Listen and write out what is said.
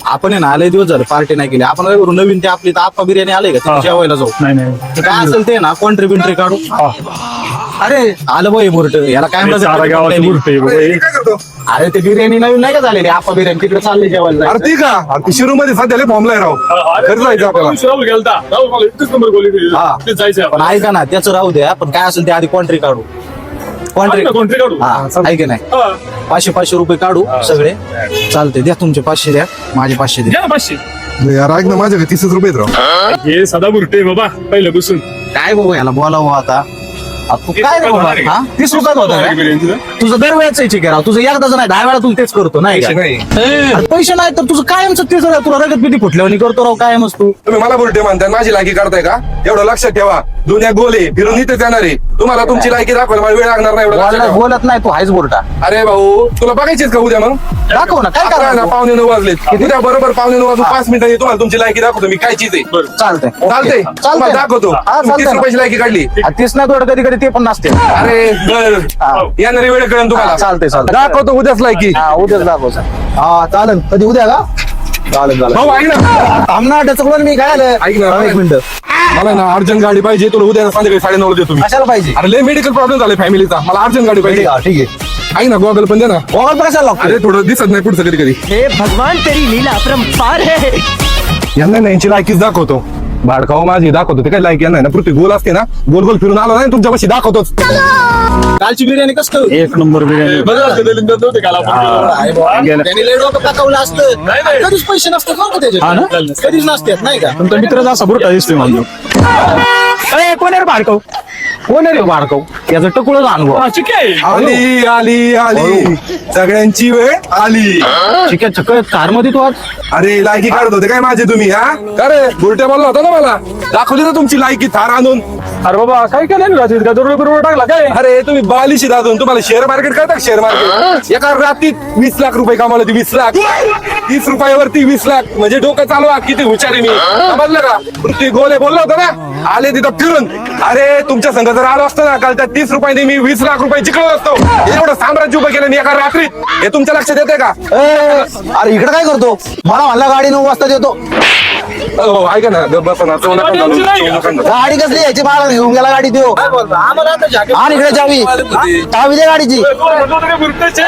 आपण आहे ना लय दिवस झाले पार्टी नाही केली. आपण काय करू नवीन ते आपली तर आप्पा बिर्याणी आले का तिथे जेवायला जाऊ. नाही तर काय असेल ते ना कॉन्ट्रीब्युटरी काढू. अरे आलं बाई मुरट याला काय गावाची म्हणतात. मूर्ती आहे. हे काय करतो अरे ते बिर्याणी नवीन नाही का झालेली आप्पा बिर्याणी तिकडे चालले जेवायला जायचं. अरे ती का अरे शिरू मध्ये सध्या फॉर्मला राव घरी जायचं आपल्याला हा. जायचं पण ऐका ना त्याचं राहू द्या पण काय असेल ते आधी कॉन्ट्री काढू. कॉन्ट्री काढू हा ऐक नाही 500 रुपये काढू सगळे चालते. द्या तुमचे 500 द्या माझे 500 द्या. द्या ना 500. यार ऐक ना माझ्या 30 रुपये राव हे सदा बुरटे बाबा पहिलं बसून काय बाबा याला बोलावं आता. तू काय रे बाबा हा 30 रुपयात होता का? तुझं दरवेळेच यायचे राव तुझं एकदाच नाही 10 वेळा तू तेच करतो नाही का? नाही अरे पैसे नाही तर तुझं कायमच तेच राव. तुला रगत पिती फुटल्यावर करतो राव कायमच तू. तुम्ही मला बोलते म्हणताय माझी लायकी काढताय का एवढं लक्षात ठेवा. दुनिया गोले फिरून इथेच येणार आहे. तुम्हाला तुमची लायकी दाखवायला मला वेळ लागणार नाही एवढं लक्षात ठेवा. बोलत नाही तू हायच बोलता. अरे भाऊ तुला बघायचीच का उद्या मग दाखव ना काय अकरा ना करायचं. 9:45 वाजलेत उद्या बरोबर 9:45 वाजून 5 मिनिटांनी तुम्हाला तुमची लायकी दाखवतो मी काय चीज आहे. चालतंय चालतंय तुम्हाला दाखवतो हा, 30 चालतंय. रुपयाची लायकी काढली. 30 नाही थोडं कधी कधी ते पण नसते. अरे बर येणारी वेळ कळेल तुम्हाला चालतंय चालतंय. दाखवतो उद्याच लायकी. हा उद्याच दाखव सर. हा चालेल कधी उद्या का चालेल चालेल. भाऊ ऐक ना थांबणार डचकलं मी काय आलं. ऐक ना. एक मिनिट मला ना अर्जंट गाडी पाहिजे तुला उद्या संध्याकाळी 9:30 देतो मी. कशाला पाहिजे. अरे लय मेडिकल प्रॉब्लेम झाले फॅमिलीचा मला अर्जंट गाडी पाहिजे. ठीक आहे ऐक ना गॉगल पण दे ना. मोबाईल कशाला लागतो. अरे थोडं दिसत नाही पुढचं कधी कधी हे भगवान तेरी लीला अपरंपार है. यांना नाही यांची लायकीच दाखवतो. भाडखाऊ माझी दाखवतो ते काय लायकी यांना ना पृथ्वी गोल असते ना गोल गोल फिरून आलो नाही तुमच्यापाशी दाखवतोच. कालची बिर्याणी कसं एक नंबर बिर्याणी त्यांनी लय डोकं टाकवलं असतं. नाही, नाही. कधीच पैसे नसतात ना हा ना? त्याचे कधीच नसतात नाही का. तुमचा मित्र असा बुरटा दिसतोय म्हणतो कोण आहे भाडकव कोण आहे रे बाळकाऊ याचं टकुळच अनुभव. आली आली आली सगळ्यांची वेळ आली. चिकन चक्कर कार मध्ये तू आज अरे लायकी काढत होते काय माझे तुम्ही हा अरे बुलट्या बोलला होता ना मला दाखवली ना तुमची लायकी थार आणून. अरे बाबा काय केलं का बरोबर टाकला काय अरे तुम्ही बालिशी दादून तुम्हाला शेअर मार्केट कळतं का शेअर मार्केट एका रात्रीत 20 लाख रुपये कमावले होते 20 लाख 30 रुपयावरती 20 लाख म्हणजे डोकं चालवा किती हुशार आहे मी समजलं का. पृथ्वी गोले बोलला होता ना आले तिथं फिरून. अरे तुमच्या संघ जर आलो असतो ना काल त्या 30 रुपयाने मी 20 लाख रुपये जिंकलो असतो. एवढं साम्राज्य उभं केलं मी एका रात्रीत हे तुमच्या लक्षात येते का. अरे इकडे काय करतो मला म्हणला गाडी 9 वाजता देतो. हो ऐका ना गप्प बसा ना चोऊ नका घालू, चोऊ नका घालू. गाडी कसली यायची मला घेऊन गेला गाडी देऊ आणि इकडे चावी दे गाडीची. बुरट्याचे